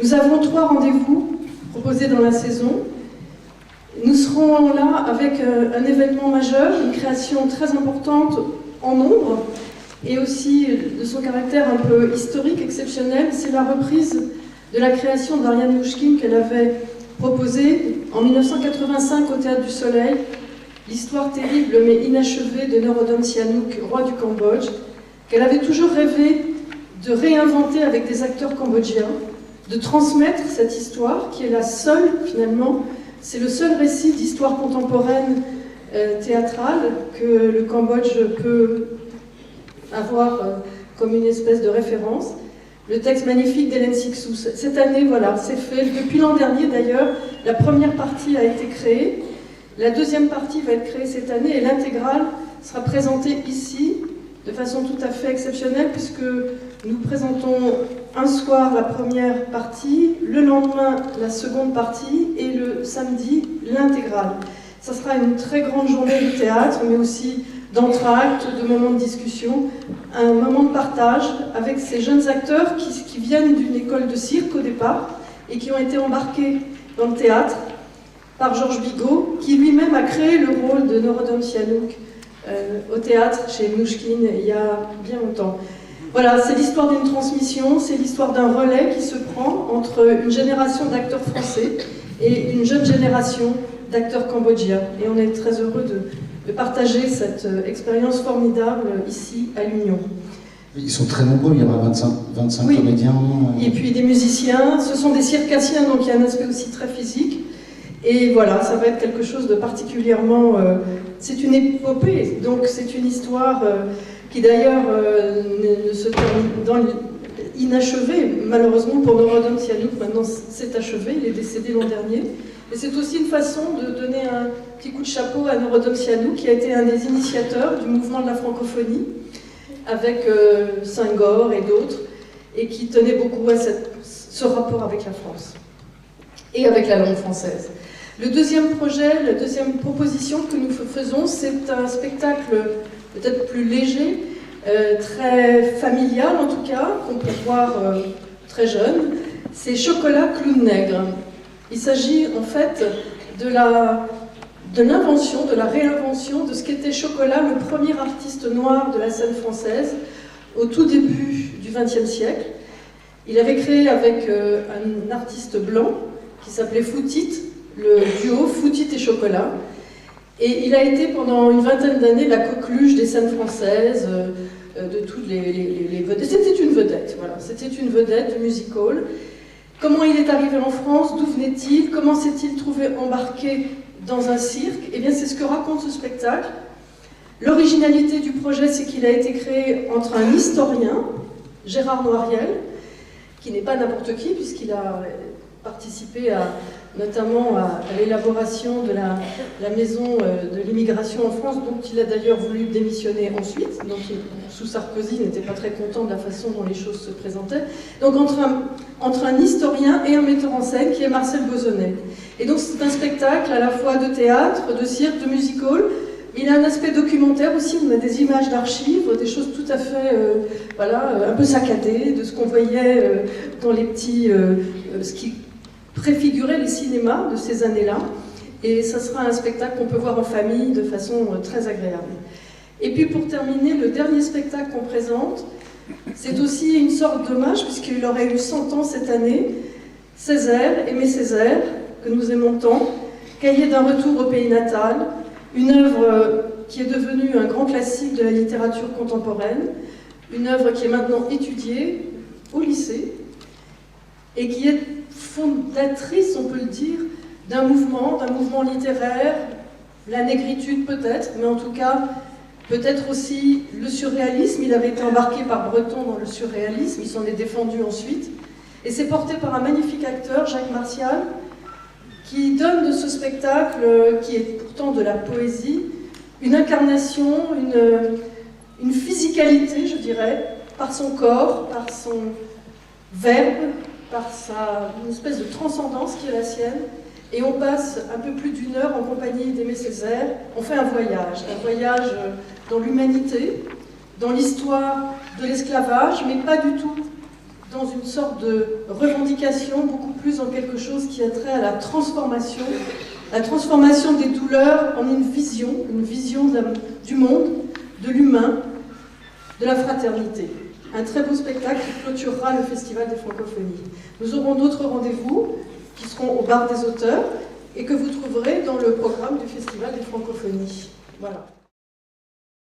Nous avons 3 rendez-vous proposés dans la saison. Nous serons là avec un événement majeur, une création très importante en nombre et aussi de son caractère un peu historique, exceptionnel. C'est la reprise de la création d'Ariane Mnouchkine qu'elle avait proposée en 1985 au Théâtre du Soleil, l'histoire terrible mais inachevée de Norodom Sihanouk, roi du Cambodge, qu'elle avait toujours rêvé de réinventer avec des acteurs cambodgiens, de transmettre cette histoire qui est la seule finalement, c'est le seul récit d'histoire contemporaine théâtrale que le Cambodge peut avoir comme une espèce de référence. Le texte magnifique d'Hélène Cixous. Cette année, voilà, c'est fait. Depuis l'an dernier d'ailleurs, la première partie a été créée. La deuxième partie va être créée cette année et l'intégrale sera présentée ici de façon tout à fait exceptionnelle puisque nous présentons un soir la première partie, le lendemain la seconde partie et le samedi l'intégrale. Ça sera une très grande journée de théâtre mais aussi d'entracte, de moments de discussion, un moment de partage avec ces jeunes acteurs qui viennent d'une école de cirque au départ et qui ont été embarqués dans le théâtre par Georges Bigot, qui lui-même a créé le rôle de Norodom Sihanouk au théâtre chez Mnouchkine il y a bien longtemps. Voilà, c'est l'histoire d'une transmission, c'est l'histoire d'un relais qui se prend entre une génération d'acteurs français et une jeune génération d'acteurs cambodgiens. Et on est très heureux de partager cette expérience formidable ici à l'Union. Ils sont très nombreux, il y aura 25 oui. Comédiens. Et puis des musiciens, ce sont des circassiens, donc il y a un aspect aussi très physique. Et voilà, ça va être quelque chose de particulièrement... c'est une épopée, donc c'est une histoire qui d'ailleurs ne se termine inachevée. Malheureusement pour Norodom Sihanouk, maintenant c'est achevé, il est décédé l'an dernier. Et c'est aussi une façon de donner un petit coup de chapeau à Norodom Sihanouk, qui a été un des initiateurs du mouvement de la francophonie, avec Senghor et d'autres, et qui tenait beaucoup à ce rapport avec la France et avec la langue française. Le deuxième projet, la deuxième proposition que nous faisons, c'est un spectacle peut-être plus léger, très familial en tout cas, qu'on peut voir très jeune. C'est Chocolat Clown Nègre. Il s'agit en fait de l'invention, de la réinvention de ce qu'était Chocolat, le premier artiste noir de la scène française, au tout début du XXe siècle. Il avait créé avec un artiste blanc qui s'appelait Foutit, le duo Foutit et Chocolat. Et il a été pendant une vingtaine d'années la coqueluche des scènes françaises, de toutes les vedettes. C'était une vedette, voilà. C'était une vedette du music hall. Comment il est arrivé en France? D'où venait-il? Comment s'est-il trouvé embarqué dans un cirque? Eh bien, c'est ce que raconte ce spectacle. L'originalité du projet, c'est qu'il a été créé entre un historien, Gérard Noiriel, qui n'est pas n'importe qui, puisqu'il a participé notamment à l'élaboration de la maison de l'immigration en France, dont il a d'ailleurs voulu démissionner ensuite. Donc, sous Sarkozy, il n'était pas très content de la façon dont les choses se présentaient. Donc, entre un historien et un metteur en scène qui est Marcel Bozonnet. Et donc, c'est un spectacle à la fois de théâtre, de cirque, de music hall. Il a un aspect documentaire aussi, on a des images d'archives, des choses tout à fait, voilà, un peu saccadées, de ce qu'on voyait dans les petits... ce qui préfigurait les cinémas de ces années-là. Et ça sera un spectacle qu'on peut voir en famille de façon très agréable. Et puis pour terminer, le dernier spectacle qu'on présente, c'est aussi une sorte d'hommage, puisqu'il aurait eu 100 ans cette année, Césaire, Aimé Césaire, que nous aimons tant, Cahier d'un retour au pays natal, une œuvre qui est devenue un grand classique de la littérature contemporaine, une œuvre qui est maintenant étudiée au lycée, et qui est fondatrice, on peut le dire, d'un mouvement littéraire, la négritude peut-être, mais en tout cas, peut-être aussi le surréalisme. Il avait été embarqué par Breton dans le surréalisme, il s'en est défendu ensuite. Et c'est porté par un magnifique acteur, Jacques Martial, qui donne de ce spectacle, qui est pourtant de la poésie, une incarnation, une physicalité, je dirais, par son corps, par son verbe, par une espèce de transcendance qui est la sienne. Et on passe un peu plus d'une heure en compagnie d'Aimé Césaire. On fait un voyage dans l'humanité, dans l'histoire de l'esclavage, mais pas du tout dans une sorte de revendication, beaucoup plus dans quelque chose qui a trait à la transformation des douleurs en une vision du monde, de l'humain, de la fraternité. Un très beau spectacle qui clôturera le Festival des Francophonies. Nous aurons d'autres rendez-vous qui seront au Bar des Auteurs et que vous trouverez dans le programme du Festival des Francophonies. Voilà.